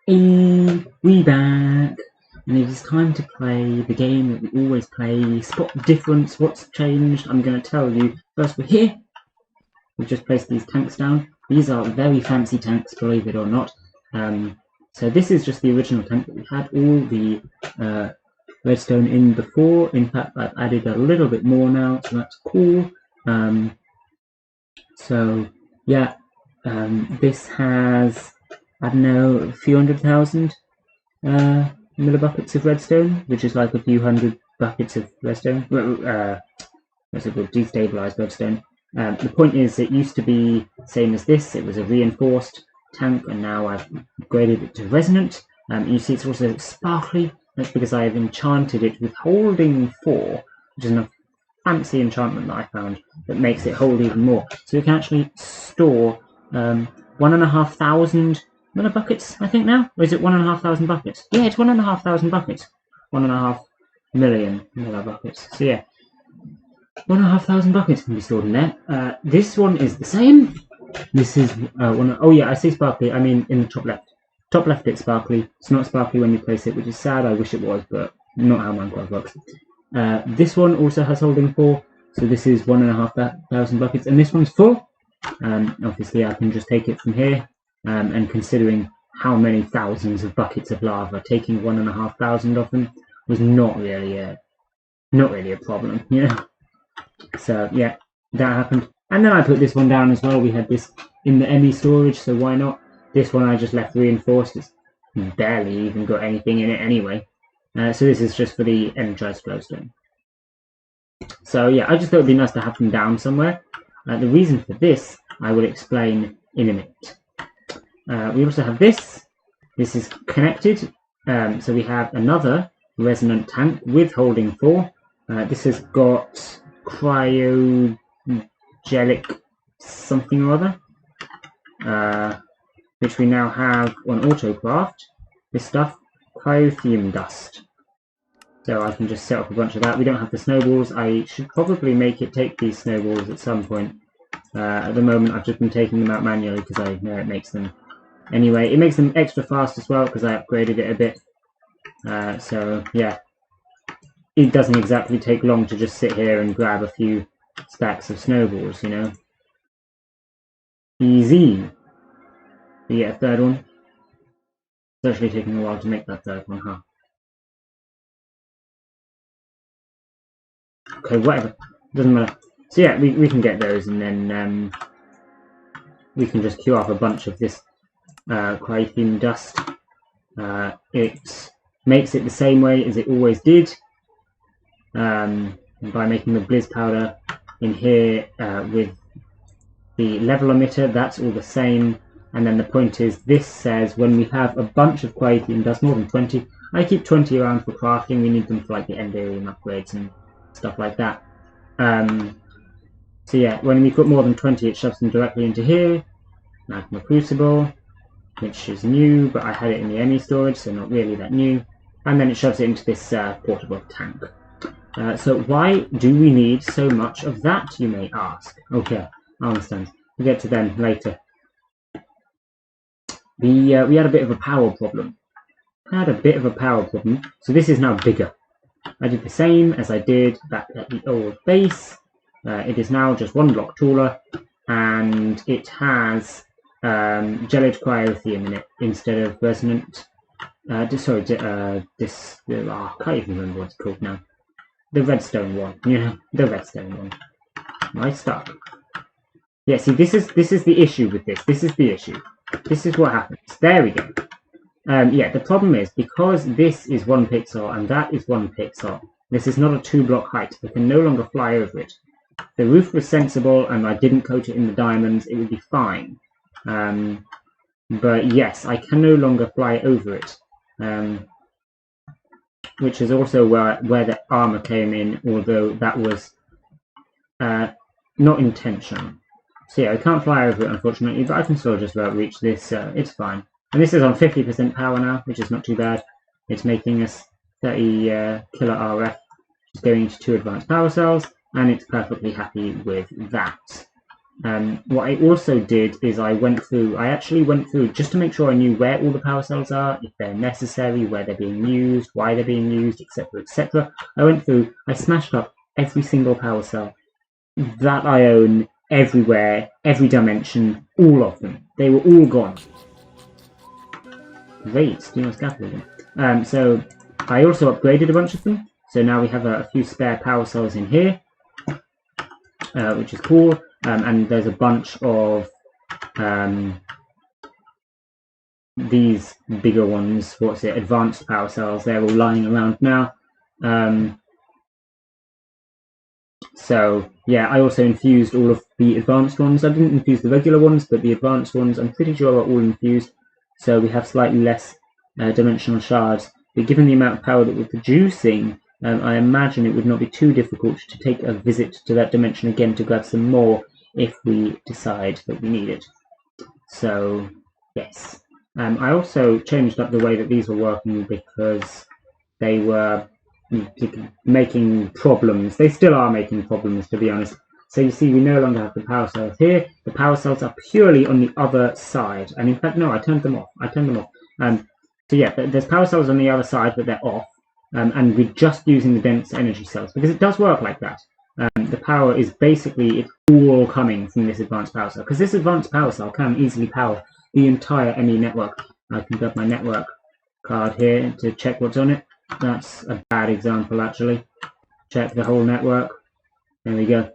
We back, and it is time to play the game that we always play. Spot the difference. What's changed? I'm going to tell you. First, we're here. We've just placed these tanks down. These are very fancy tanks, believe it or not. So this is just the original tank that we had all the redstone in before. In fact, I've added a little bit more now, so that's cool. So yeah, this has, I don't know, a few 100,000 millibuckets of redstone, which is like a few hundred buckets of redstone. What's it called? Destabilized redstone. The point is, it used to be same as this. It was a reinforced tank, and now I've upgraded it to resonant. You see, it's also sparkly. That's because I have enchanted it with holding 4, which is a fancy enchantment that I found that makes it hold even more. So you can actually store 1,500 millibuckets, I think now? Or is it 1,500 buckets? Yeah, it's 1,500 buckets. 1.5 million millibuckets. So yeah, 1,500 buckets can be stored in there. This one is the same. This is oh yeah, I say sparkly. I mean in the top left. Top left it's sparkly. It's not sparkly when you place it, which is sad. I wish it was, but not how Minecraft works. This one also has holding 4, so this is 1,500 buckets, and this one's full. Obviously, I can just take it from here, and considering how many thousands of buckets of lava, taking 1,500 of them was not really a problem, you know. So yeah, that happened. And then I put this one down as well. We had this in the ME storage, so why not? This one I just left reinforced. It's barely even got anything in it anyway. So this is just for the energized glowstone. So yeah, I just thought it'd be nice to have them down somewhere. The reason for this I will explain in a minute. We also have this. This is connected. So we have another resonant tank with holding 4. This has got cryogelic something or other, which we now have on autocraft. This stuff, cryothium dust. So I can just set up a bunch of that. We don't have the snowballs. I should probably make it take these snowballs at some point. At the moment, I've just been taking them out manually because I know it makes them. Anyway, it makes them extra fast as well because I upgraded it a bit. So yeah, it doesn't exactly take long to just sit here and grab a few stacks of snowballs, you know. Easy. But yeah, third one. It's actually taking a while to make that third one, huh? Okay, whatever. Doesn't matter. So yeah, we can get those, and then we can just queue up a bunch of this cryothium dust. It makes it the same way as it always did, by making the blizz powder in here with the level emitter. That's all the same. And then the point is, this says when we have a bunch of cryothium dust, more than 20, I keep 20 around for crafting. We need them for like the endarium upgrades and stuff like that. So yeah, when we put more than 20, it shoves them directly into here. Magma Crucible, which is new, but I had it in the ME storage, so not really that new. And then it shoves it into this portable tank. So why do we need so much of that, you may ask? Okay, I understand. We'll get to them later. We had a bit of a power problem. So this is now bigger. I did the same as I did back at the old base. It is now just 1 block taller, and it has gelid cryothium in it instead of resonant. I can't even remember what it's called now. The redstone one, the redstone one. My stuff. Yeah, see, this is the issue with this. This is the issue. This is what happens. There we go. Yeah, the problem is, because this is 1 pixel and that is 1 pixel, this is not a 2-block height. I can no longer fly over it. If the roof was sensible and I didn't coat it in the diamonds, it would be fine. But yes, I can no longer fly over it. Which is also where the armor came in, although that was not intentional. So yeah, I can't fly over it, unfortunately, but I can still just about reach this. It's fine. And this is on 50% power now, which is not too bad. It's making us 30 killer RF, which is going into 2 advanced power cells, and it's perfectly happy with that. What I also did is I actually went through just to make sure I knew where all the power cells are, if they're necessary, where they're being used, why they're being used, etc., etc. I smashed up every single power cell that I own everywhere, every dimension, all of them. They were all gone. Great, do not scaffolding. So I also upgraded a bunch of them. So now we have a few spare power cells in here, which is cool. And there's a bunch of these bigger ones, advanced power cells. They're all lying around now. So yeah, I also infused all of the advanced ones. I didn't infuse the regular ones, but the advanced ones I'm pretty sure are all infused. So we have slightly less dimensional shards. But given the amount of power that we're producing, I imagine it would not be too difficult to take a visit to that dimension again to grab some more if we decide that we need it. So yes. I also changed up the way that these were working because they were making problems. They still are making problems, to be honest. So you see, we no longer have the power cells here. The power cells are purely on the other side. And in fact, no, I turned them off. So yeah, there's power cells on the other side, but they're off. And we're just using the dense energy cells because it does work like that. The power is basically, it's all coming from this advanced power cell, because this advanced power cell can easily power the entire ME network. I can grab my network card here to check what's on it. That's a bad example, actually. Check the whole network. There we go.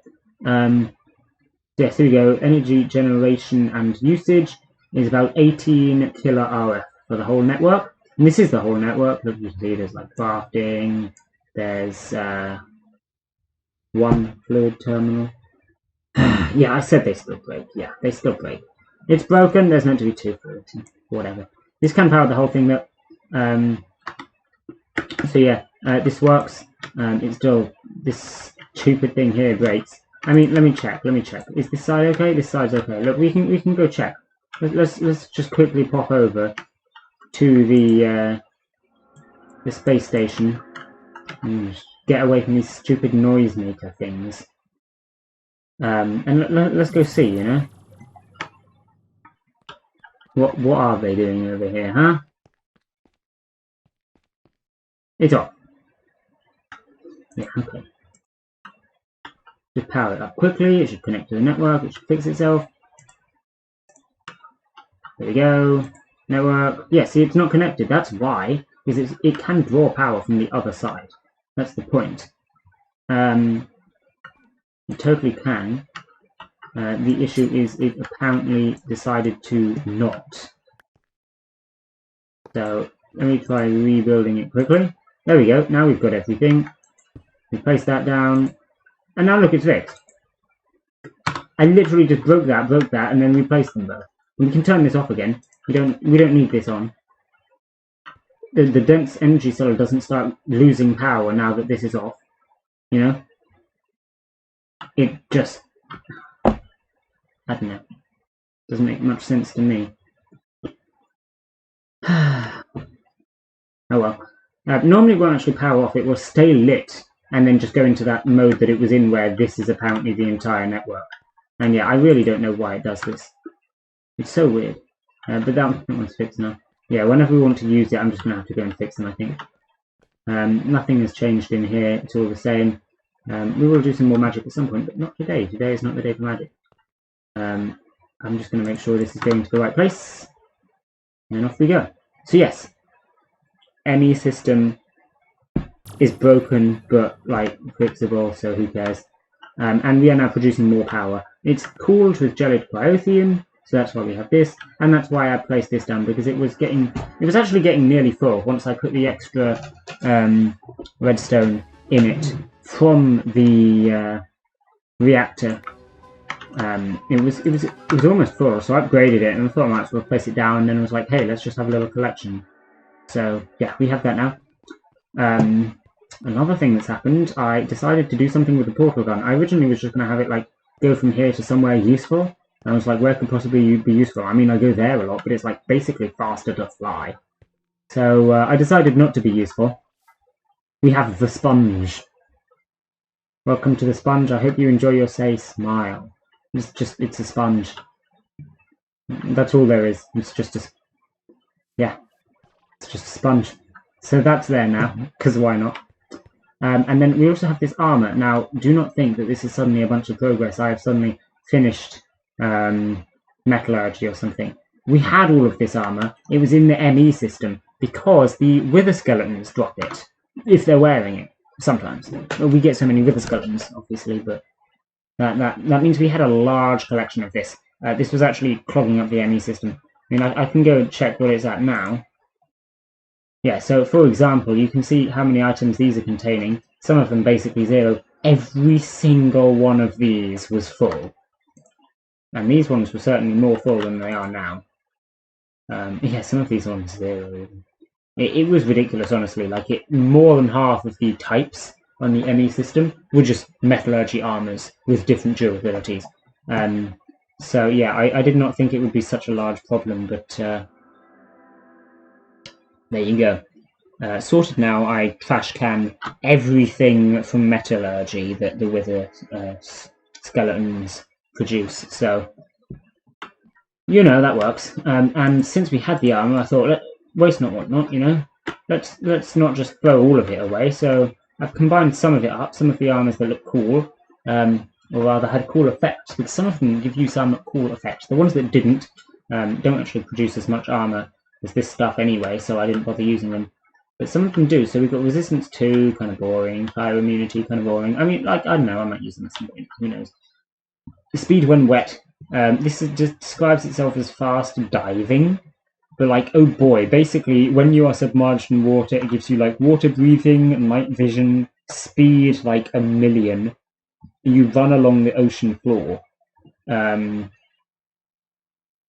Yes, here we go. Energy generation and usage is about 18 kilo RF for the whole network. And this is the whole network. Look, you can see there's like crafting. There's one fluid terminal. Yeah, I said they still break. Yeah, they still break. It's broken. There's meant to be two fluids. Whatever. This can power the whole thing, though. So yeah, this works. It's still, this stupid thing here breaks. I mean, let me check. Is this side okay? This side's okay. Look, we can go check. Let's just quickly pop over to the space station and get away from these stupid noisemaker things. And let's go see. You know, what are they doing over here, huh? It's off. Yeah, okay. Just power it up quickly. It should connect to the network. It should fix itself. There we go. Network. Yeah, see, it's not connected. That's why, because it can draw power from the other side. That's the point. It totally can. The issue is it apparently decided to not. So let me try rebuilding it quickly. There we go. Now we've got everything. We place that down. And now look, it's fixed. I literally just broke that, and then replaced them both. And we can turn this off again. We don't need this on. The dense energy cell doesn't start losing power now that this is off. You know? It just, I don't know. Doesn't make much sense to me. Oh well. Normally it won't actually power off. It will stay lit and then just go into that mode that it was in, where this is apparently the entire network. And yeah, I really don't know why it does this. It's so weird. But that one's fixed now. Yeah, whenever we want to use it, I'm just going to have to go and fix them, I think. Nothing has changed in here. It's all the same. We will do some more magic at some point, but not today. Today is not the day for magic. I'm just going to make sure this is going to the right place. And off we go. So yes, ME system is broken, but like fixable, so who cares? And we are now producing more power. It's cooled with gelid cryotheum, so that's why we have this, and that's why I placed this down, because it was actually getting nearly full once I put the extra redstone in it from the reactor. It was almost full, so I upgraded it, and I thought I might as well place it down, and then I was like, hey, let's just have a little collection. So yeah, we have that now. Another thing that's happened, I decided to do something with the portal gun. I originally was just going to have it like go from here to somewhere useful. And I was like, where could possibly be useful? I mean, I go there a lot, but it's like basically faster to fly. So I decided not to be useful. We have the sponge. Welcome to the sponge. I hope you enjoy your stay. Smile. It's a sponge. That's all there is. It's just a sponge. So that's there now, because why not? And then we also have this armor. Now, do not think that this is suddenly a bunch of progress. I have suddenly finished metallurgy or something. We had all of this armor. It was in the ME system because the wither skeletons drop it if they're wearing it. Sometimes we get so many wither skeletons, obviously, but that means we had a large collection of this. This was actually clogging up the ME system. I mean, I can go and check what it's at now. Yeah, so for example, you can see how many items these are containing. Some of them basically 0. Every single one of these was full. And these ones were certainly more full than they are now. Yeah, some of these ones 0. It was ridiculous, honestly. Like, more than half of the types on the ME system were just metallurgy armors with different durabilities. So yeah, I did not think it would be such a large problem, but there you go. Sorted now. I trash can everything from metallurgy that the wither skeletons produce. So, you know, that works. And since we had the armor, I thought, waste not, want not, you know. Let's not just throw all of it away. So I've combined some of it up. Some of the armors that look cool, or rather had cool effects. But some of them give you some cool effects. The ones that didn't don't actually produce as much armor as this stuff anyway, so I didn't bother using them. But some of them do. So we've got resistance 2, kind of boring. Fire immunity, kind of boring. I mean, like, I don't know, I might use them at some point. Who knows? Speed when wet. This just describes itself as fast diving. But, like, oh boy, basically, when you are submerged in water, it gives you, like, water breathing, night vision, speed, like, 1,000,000. You run along the ocean floor.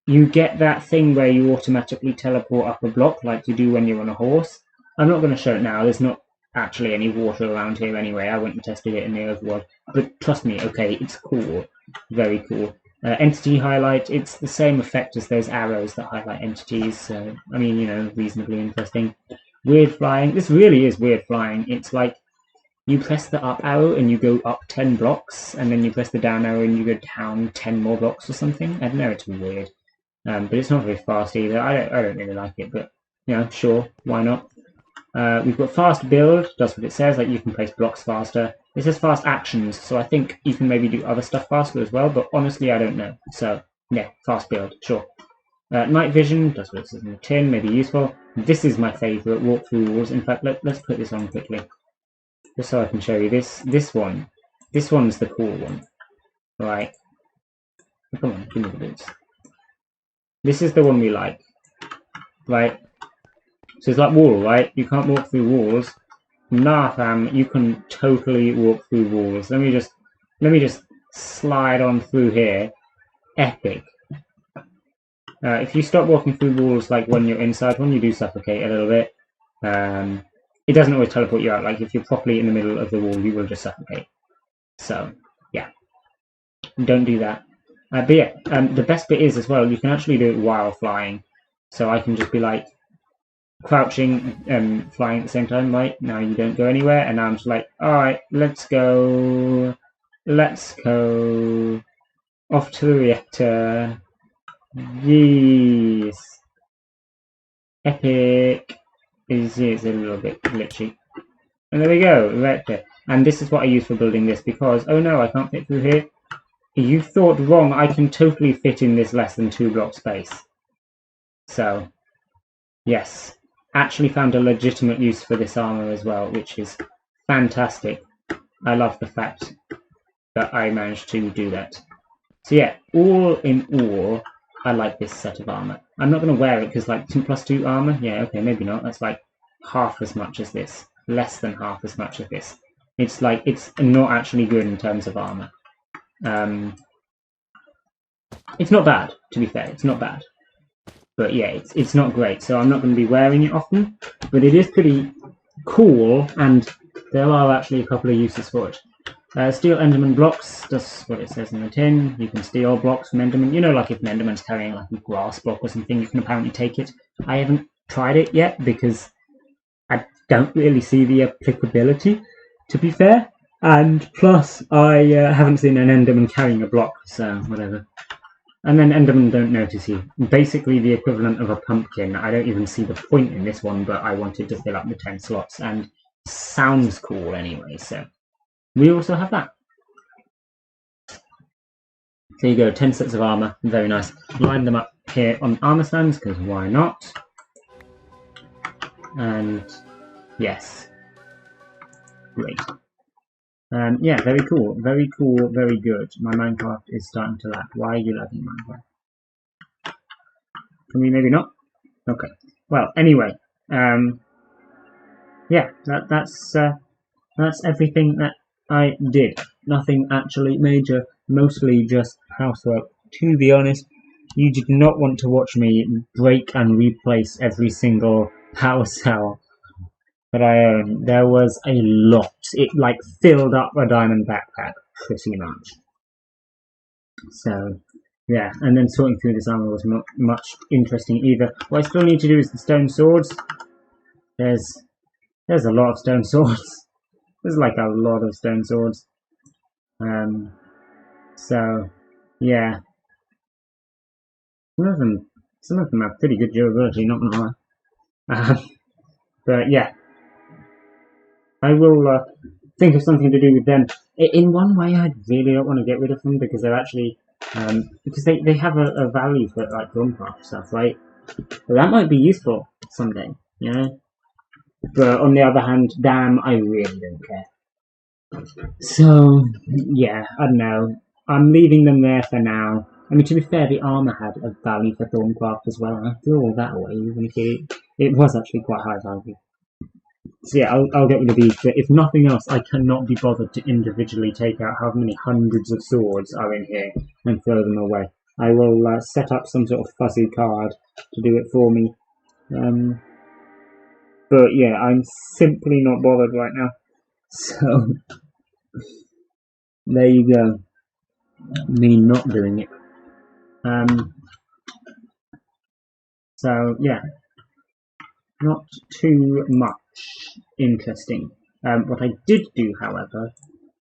You get that thing where you automatically teleport up a block like you do when you're on a horse. I'm not going to show it now. There's not actually any water around here anyway. I went and tested it in the overworld. But trust me, okay, it's cool. Very cool. Entity highlight, it's the same effect as those arrows that highlight entities. So, I mean, you know, reasonably interesting. Weird flying. This really is weird flying. It's like you press the up arrow and you go up 10 blocks, and then you press the down arrow and you go down 10 more blocks or something. I don't know, it's weird. But it's not very fast either. I don't really like it, but, you know, sure, why not? We've got fast build, does what it says, like you can place blocks faster. It says fast actions, so I think you can maybe do other stuff faster as well, but honestly I don't know. So, yeah, fast build, sure. Night vision, does what it says in the tin, maybe useful. This is my favourite, walk through walls. In fact, let's put this on quickly, just so I can show you this one. This one's the cool one. Right. Come on, give me the boots. This is the one we like. Right. So it's like wall, right? You can't walk through walls. Nah, fam, you can totally walk through walls. Let me just slide on through here. Epic. If you stop walking through walls, like when you're inside one, you do suffocate a little bit. It doesn't always teleport you out. Like if you're properly in the middle of the wall, you will just suffocate. So yeah, don't do that. But yeah, the best bit is as well, you can actually do it while flying. So I can just be like, crouching and flying at the same time. Right now you don't go anywhere, and now I'm just like, alright, let's go off to the reactor. Yes, epic. It's a little bit glitchy, and there we go, reactor. And this is what I use for building this, because oh no, I can't fit through here. You thought wrong. I can totally fit in this less than 2 block space. So yes, actually found a legitimate use for this armor as well, which is fantastic. I love the fact that I managed to do that. So yeah, all in all, I like this set of armor. I'm not going to wear it because like 2+2 armor, yeah, okay, maybe not. That's like half as much as this, less than half as much as this. It's like, it's not actually good in terms of armor. It's not bad, to be fair, it's not bad. But yeah, it's not great, so I'm not going to be wearing it often. But it is pretty cool, and there are actually a couple of uses for it. Steal Enderman blocks, that's what it says in the tin. You can steal blocks from Enderman. You know, like if an Enderman's carrying like a grass block or something, you can apparently take it. I haven't tried it yet because I don't really see the applicability, to be fair. And plus, I haven't seen an Enderman carrying a block, so whatever. And then Endermen don't notice you. Basically the equivalent of a pumpkin. I don't even see the point in this one, but I wanted to fill up the 10 slots, and sounds cool anyway, so we also have that. There you go, 10 sets of armor, very nice. Line them up here on armor stands, because why not? And yes, great. Yeah, very cool, very good. My Minecraft is starting to lag. Why are you lagging, Minecraft? Can we maybe not? Okay. Well, anyway, yeah, that's everything that I did. Nothing actually major, mostly just housework. To be honest, you did not want to watch me break and replace every single power cell that I own. There was a lot. It like filled up a diamond backpack, pretty much. So, yeah, and then sorting through this armor was not much interesting either. What I still need to do is the stone swords. There's a lot of stone swords. There's like a lot of stone swords. So yeah, some of them have pretty good durability, not gonna lie. But yeah, I will think of something to do with them. In one way, I really don't want to get rid of them because they're actually because they have a value for like Thorncraft stuff, right? So that might be useful someday, you know. But on the other hand, damn, I really don't care. So yeah, I don't know. I'm leaving them there for now. I mean, to be fair, the armor had a value for Thorncraft as well, and I threw all that away, even if it was actually quite high value. So yeah, I'll get rid of these, but if nothing else, I cannot be bothered to individually take out how many hundreds of swords are in here and throw them away. I will set up some sort of fuzzy card to do it for me. But yeah, I'm simply not bothered right now. So, there you go. Me not doing it. So yeah, not too much interesting. What I did do, however,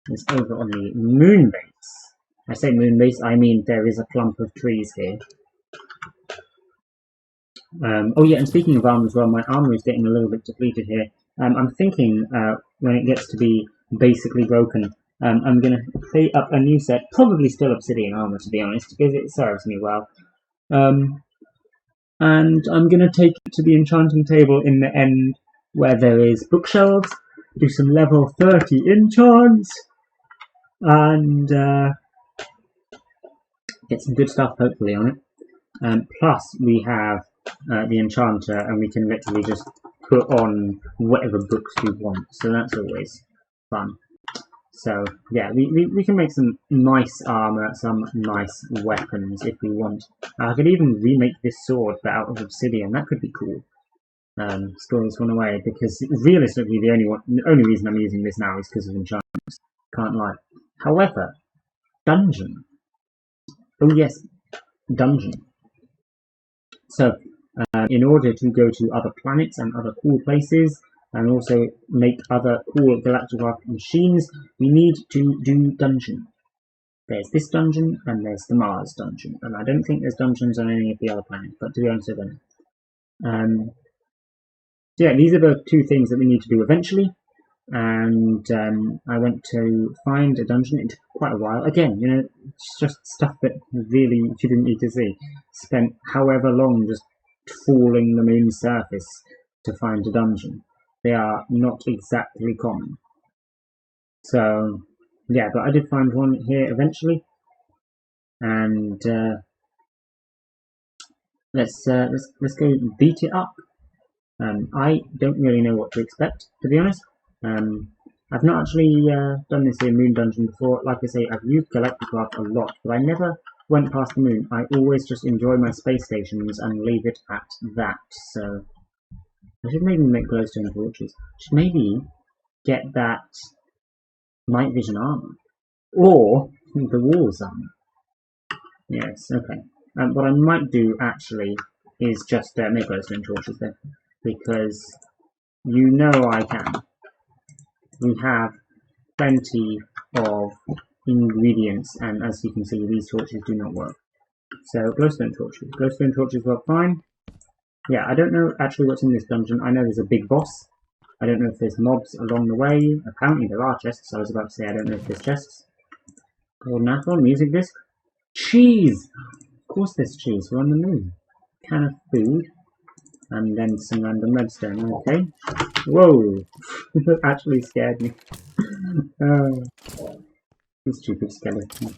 is over on the moon base. I say moon base, I mean there is a clump of trees here. Oh yeah, and speaking of armor as well, my armor is getting a little bit depleted here. I'm thinking when it gets to be basically broken, I'm going to create up a new set, probably still obsidian armor to be honest, because it serves me well. And I'm going to take it to the enchanting table in the end, where there is bookshelves, do some level 30 enchants, and get some good stuff hopefully on it. Plus we have the enchanter, and we can literally just put on whatever books we want, so that's always fun. So yeah, we can make some nice armor, some nice weapons if we want. I could even remake this sword but out of obsidian. That could be cool. Store this one away because realistically the only reason I'm using this now is because of enchantments. Can't lie. However, dungeon. Oh yes, dungeon. So in order to go to other planets and other cool places, and also make other cool Galacticraft machines, we need to do dungeon. There's this dungeon, and there's the Mars dungeon, and I don't think there's dungeons on any of the other planets, but to be honest, I don't know. So yeah, these are the two things that we need to do eventually, and I went to find a dungeon. It took quite a while. Again, you know, it's just stuff that really you didn't need to see. Spent however long just trawling the moon's surface to find a dungeon. They are not exactly common. So yeah, but I did find one here eventually, and let's go beat it up. I don't really know what to expect, to be honest. I've not actually done this in Moon Dungeon before. Like I say, I've used Galacticraft a lot, but I never went past the moon. I always just enjoy my space stations and leave it at that. So I should maybe make glowstone torches. Should maybe get that night vision armor. Or the walls armor. Yes, okay. What I might do actually is just make glowstone torches then. Because you know I can. We have plenty of ingredients, and as you can see, these torches do not work. So glowstone torches. Glowstone torches work fine. Yeah, I don't know actually what's in this dungeon. I know there's a big boss. I don't know if there's mobs along the way. Apparently there are chests. I was about to say I don't know if there's chests. Golden apple, music disc. Cheese! Of course there's cheese. We're on the moon. Can of food. And then some random redstone. Okay. Whoa! That actually scared me. This stupid skeleton.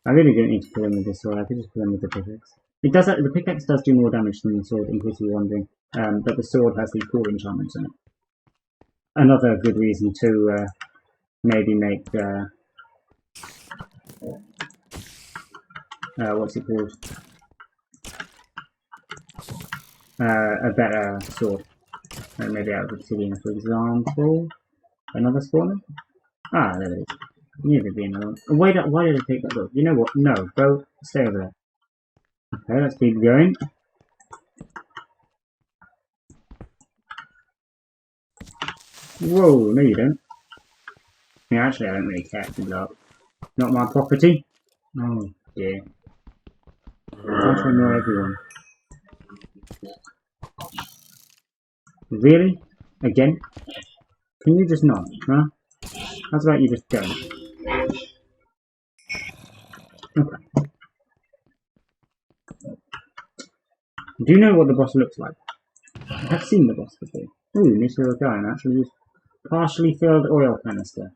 I really don't need to kill him with this sword. I could just kill him with the pickaxe. It does. The pickaxe does do more damage than the sword, in case you're wondering. But the sword has these cool enchantments in it. Another good reason to maybe make what's it called? A better sword. Maybe out of obsidian, for example. Another spawner? Ah, there it is. Knew there'd be another one. Why did I take that boat? You know what? No, go stay over there. Okay, let's keep going. Whoa, no you don't. Yeah, actually I don't really care if you blow up. Not my property. Oh dear. Try to annoy everyone. Really? Again? Can you just not? Huh? How's about you just don't? Okay. Do you know what the boss looks like? I have seen the boss before. Ooh, new serial guy and actually used partially filled oil canister.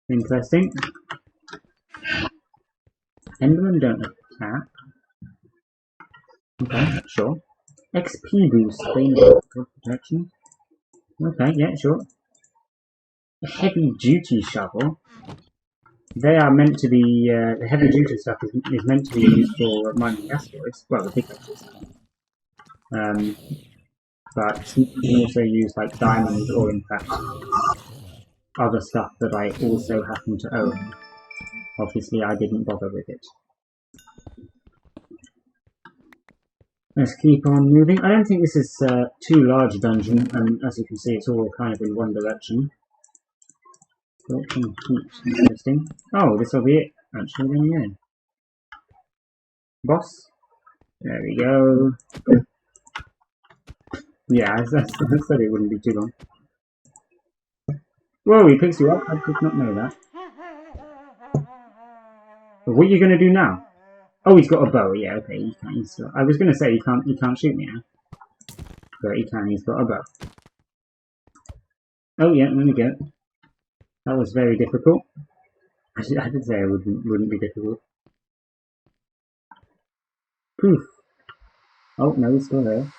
Interesting. Endermen don't attack. Okay, sure. XP boost, protection. Okay, yeah, sure. A heavy duty shovel. They are meant to be, the heavy duty stuff is meant to be used for mining asteroids. Well, the pickaxes. But you can also use like diamonds or in fact other stuff that I also happen to own. Obviously I didn't bother with it. Let's keep on moving. I don't think this is too large a dungeon, and as you can see it's all kind of in one direction. Interesting. Oh, this will be it. Actually, then yeah. Boss. There we go. Yeah, I said it wouldn't be too long. Whoa, he picks you up? I did not know that. But what are you going to do now? Oh, he's got a bow. Yeah, okay. He can't. He's still, I was going to say he can't shoot me, huh? But he can. He's got a bow. Oh yeah, there we go. That was very difficult. I did say it wouldn't be difficult. Poof. Oh no, he's still there.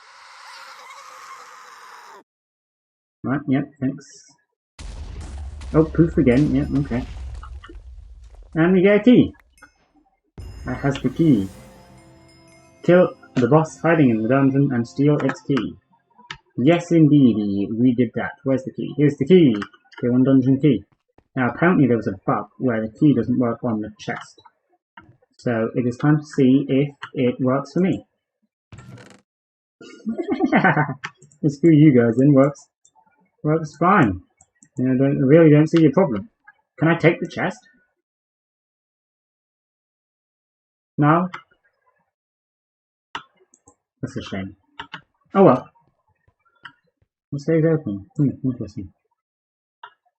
Right. Yep. Yeah, thanks. Oh, poof again. Yeah. Okay. And we get a key. That has the key. Kill the boss hiding in the dungeon and steal its key. Yes, indeed, we did that. Where's the key? Here's the key. Kill one dungeon key. Now, apparently there was a bug where the key doesn't work on the chest. So, it is time to see if it works for me. Screw you guys, then works. Works fine. You know, I really don't see your problem. Can I take the chest? No? That's a shame. Oh well. It stays open. Interesting.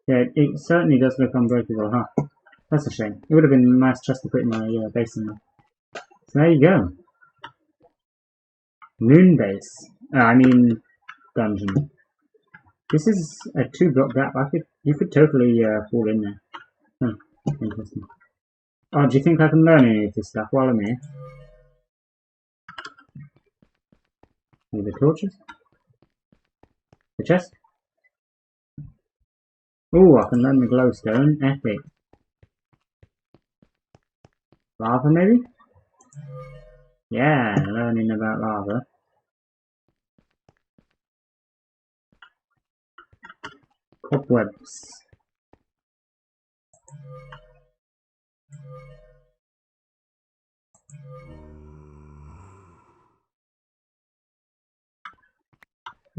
Yeah, it certainly does look unbreakable, huh? That's a shame. It would have been a nice chest to put in my base in there. So there you go. Moon base. I mean, dungeon. This is a 2-block gap. You could totally fall in there. Huh, interesting. Oh, do you think I can learn any of this stuff while I'm here? With the torches? The chest? Ooh, I can learn the glowstone. Epic. Lava, maybe? Yeah, learning about lava. Cobwebs.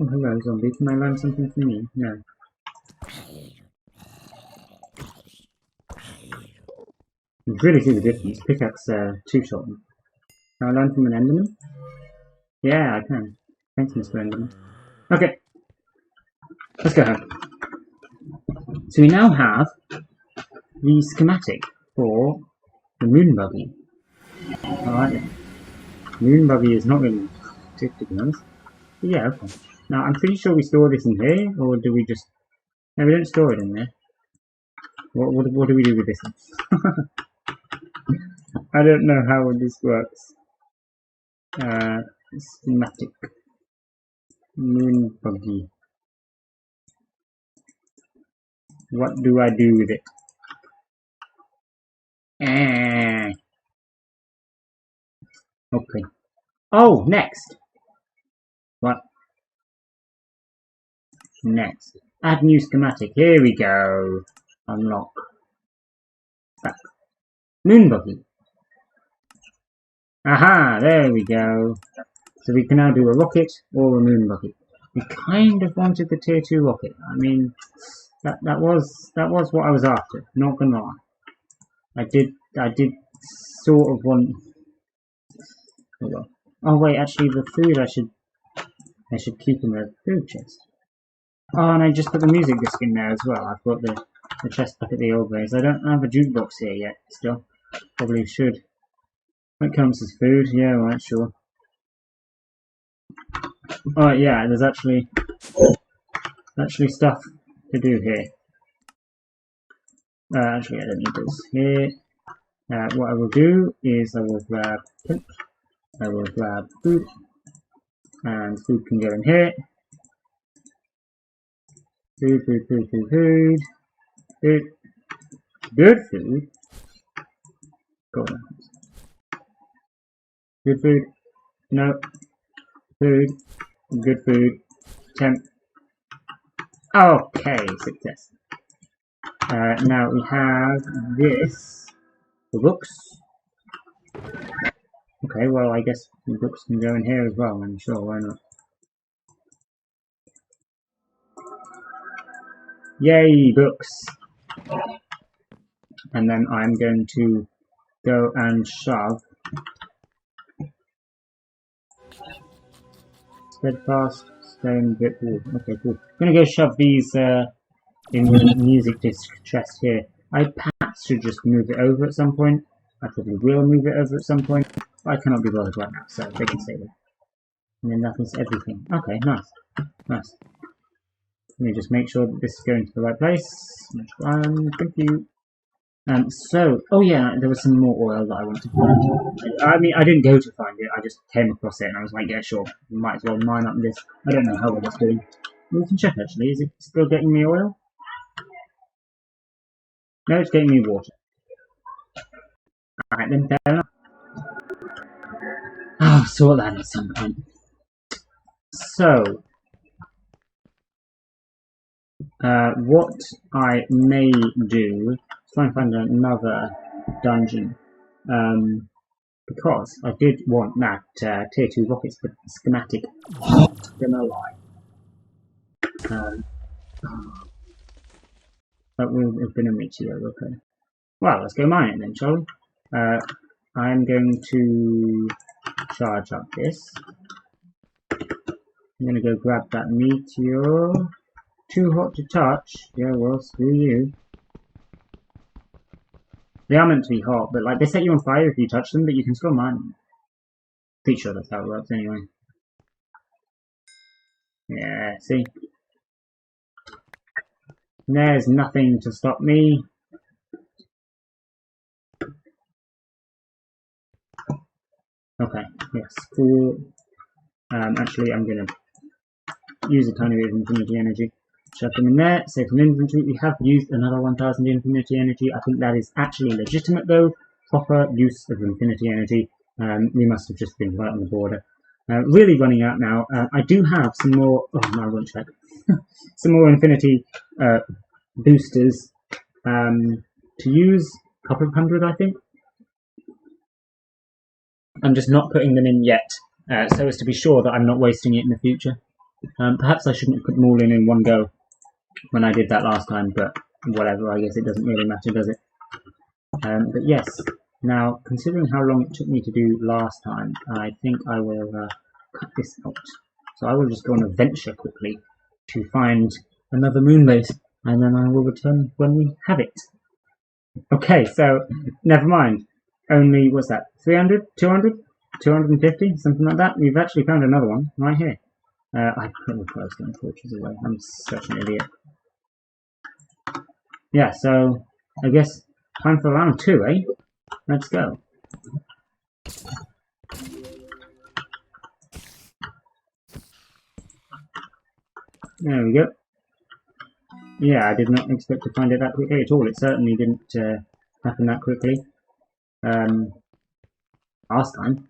Oh, hello, zombie. Can I learn something from you? No. You can really see the difference. Pickaxe two-shot. Can I learn from an enderman? Yeah, I can. Thanks, Mr. Enderman. Okay. Let's go home. So we now have the schematic for the moon buggy. Alright. Moon buggy is not really to be honest. But yeah, okay. Now I'm pretty sure we store this in here, or do we just... No, we don't store it in there. What do we do with this one? I don't know how this works. Schematic. Moon buggy. What do I do with it? Okay. Oh, next! What? Next. Add new schematic. Here we go. Unlock. Back. Moon buggy. Aha! There we go. So we can now do a rocket or a moon buggy. We kind of wanted the tier 2 rocket. I mean, that was what I was after. Not gonna lie. I did sort of want. Oh well. Oh wait, actually the food I should keep in the food chest. Oh, and I just put the music disc in there as well. I've got the chest back at the old place. I don't have a jukebox here yet. Still, probably should. That counts as food. Yeah, right, sure. Oh yeah, there's actually stuff to do here. Actually, I don't need this here. What I will do is I will grab pimp. I will grab food, and food can go in here. Food. Good food. Go on. Good food. No. Food. Good food. Temp. Okay, success. Now we have this. The books. Okay, well I guess the books can go in here as well, I'm sure, why not? Yay, books! And then I'm going to go and shove steadfast stone brick wall. Okay, cool. I'm gonna go shove these in the music disc chest here. I perhaps should just move it over at some point. I probably will move it over at some point, but I cannot be bothered right now, so they can stay there. And then that is everything. Okay, nice. Nice. Let me just make sure that this is going to the right place. Thank you. So, oh yeah, there was some more oil that I wanted to find. I mean, I didn't go to find it, I just came across it and I was like, yeah, sure, might as well mine up this. I don't know how well it's doing. We can check actually, is it still getting me oil? No, it's getting me water. Alright then, fair enough. I'll sort that at some point. So, what I may do is try and find another dungeon. Because I did want that tier 2 rocket schematic. Not gonna lie. That will have been a meteor, okay. Well, let's go mine it then, shall we? I'm going to charge up this. I'm gonna go grab that meteor. Too hot to touch. Yeah, well, screw you. They are meant to be hot, but like they set you on fire if you touch them, but you can still mine them. Pretty sure that's how it works anyway. Yeah, see? There's nothing to stop me. Okay, yes, cool. Actually, I'm gonna use a tiny bit of infinity energy. Shove them in there, save from inventory. We have used another 1000 infinity energy. I think that is actually legitimate though. Proper use of infinity energy. We must have just been right on the border. Really running out now. I do have some more. Oh no, I won't check. Some more infinity boosters to use. A couple of hundred, I think. I'm just not putting them in yet, so as to be sure that I'm not wasting it in the future. Perhaps I shouldn't have put them all in one go when I did that last time, but whatever, I guess it doesn't really matter, does it? But yes, now considering how long it took me to do last time, I think I will cut this out. So I will just go on a venture quickly to find another moon base, and then I will return when we have it. Okay, so never mind. Only, what's that, 300, 200, 250, something like that? We've actually found another one right here. I put the glowstone torches away. I'm such an idiot. Yeah, so I guess time for round 2, eh? Let's go. There we go. Yeah, I did not expect to find it that quickly at all. It certainly didn't happen that quickly last time.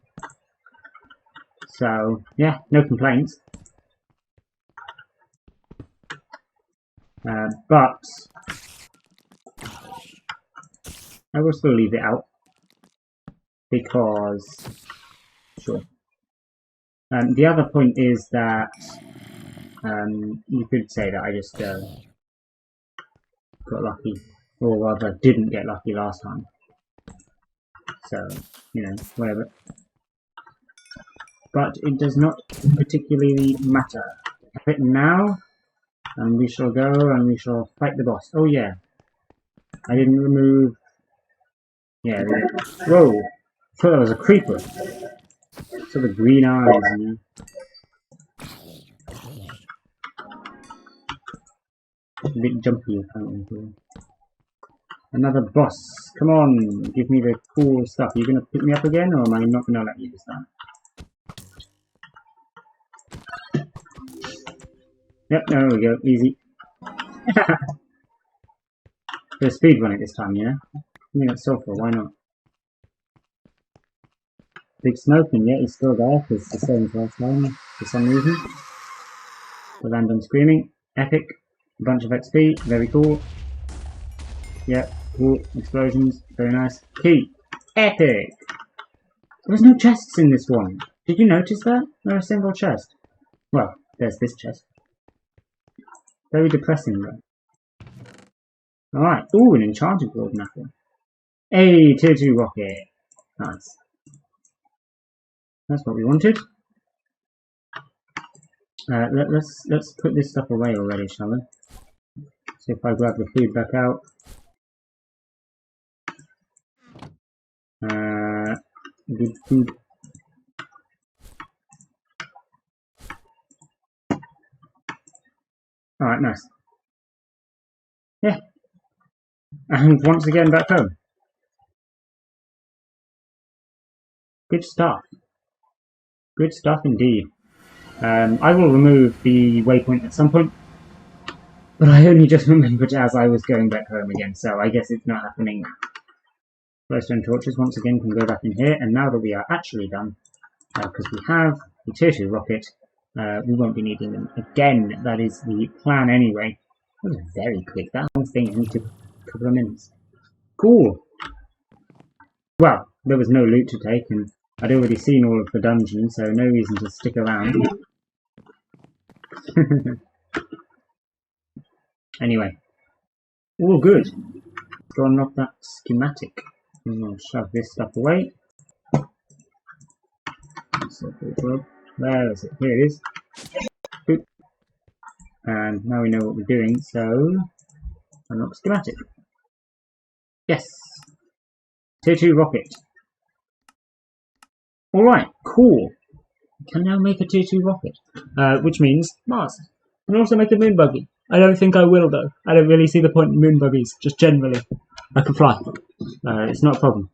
So, yeah, no complaints. But I will still leave it out because, sure. The other point is that you could say that I just got lucky, or rather didn't get lucky last time. So, you know, whatever. But it does not particularly matter. Have it now, and we shall go and we shall fight the boss. Oh yeah, I didn't remove. Yeah. Whoa! I thought that was a creeper. So the green eyes, you know. A bit jumpy apparently. Another boss. Come on, give me the cool stuff. Are you gonna pick me up again, or am I not gonna let you this time? Yep, there we go. Easy. Go speed run it this time, yeah? I mean, it's sulfur, why not? Big smoke, and yet he's still there, because it's the same as last time, for some reason. The random screaming. Epic. A bunch of XP. Very cool. Yep, cool. Explosions. Very nice. Key. Epic! There's no chests in this one. Did you notice that? Not a single chest. Well, there's this chest. Very depressing, though. Alright. Ooh, an enchanted golden apple. Hey, tier 2 rocket. Nice. That's what we wanted. Let's put this stuff away already, shall we? See if I grab the food back out. Good food. Alright, nice. Yeah. And once again back home. Good stuff. Good stuff indeed. I will remove the waypoint at some point, but I only just remembered as I was going back home again, so I guess it's not happening now. Glowstone torches once again can go back in here, and now that we are actually done, because we have the tier 2 rocket, we won't be needing them again. That is the plan anyway. That was very quick. That whole thing only took a couple of minutes. Cool. Well, there was no loot to take, and I'd already seen all of the dungeons, so no reason to stick around. Anyway, all good. Let's go and unlock that schematic. And I'll shove this stuff away. Where is it? Here it is. Boop. And now we know what we're doing, so unlock schematic. Yes. Tier 2 rocket. Alright, cool. We can now make a tier 2 rocket. Which means Mars. And also make a moon buggy. I don't think I will though. I don't really see the point in moon buggies, just generally. I can fly. It's not a problem.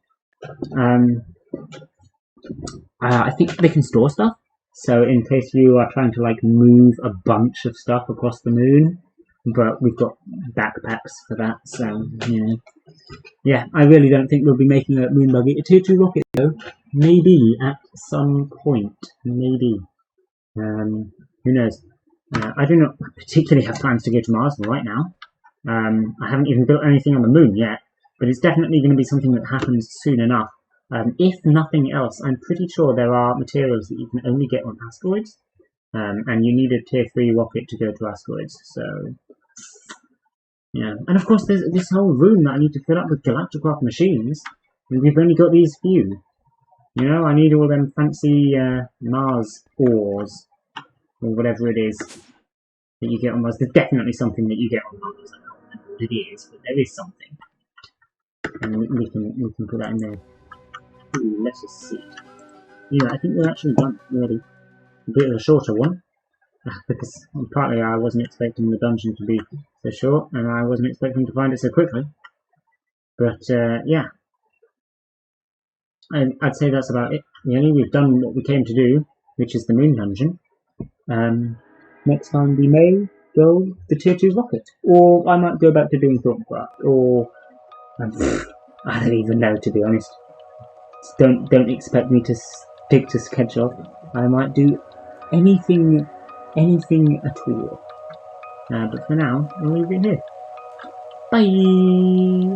I think they can store stuff. So in case you are trying to like move a bunch of stuff across the moon, but we've got backpacks for that, so you know. Yeah, I really don't think we'll be making a moon buggy. A tier 2 rocket though, maybe at some point, maybe. Who knows? I do not particularly have plans to go to Mars right now. I haven't even built anything on the moon yet, but it's definitely going to be something that happens soon enough. If nothing else, I'm pretty sure there are materials that you can only get on asteroids, and you need a tier 3 rocket to go to asteroids, so Yeah, and of course there's this whole room that I need to fill up with Galacticraft machines, and we've only got these few. You know, I need all them fancy Mars ores, or whatever it is that you get on Mars. There's definitely something that you get on Mars. I can't remember what it is, but there is something. And we can put that in there. Ooh, let's just see. Yeah, I think we're actually done, really. A bit of a shorter one, because partly I wasn't expecting the dungeon to be so short, and I wasn't expecting to find it so quickly. But, yeah. I'd say that's about it, really. We've done what we came to do, which is the main dungeon. Next time we may go the tier 2 rocket, or I might go back to doing Thorncraft, or I don't even know, to be honest. Don't expect me to stick to schedule. I might do anything at all. But for now, I'll leave it here. Bye.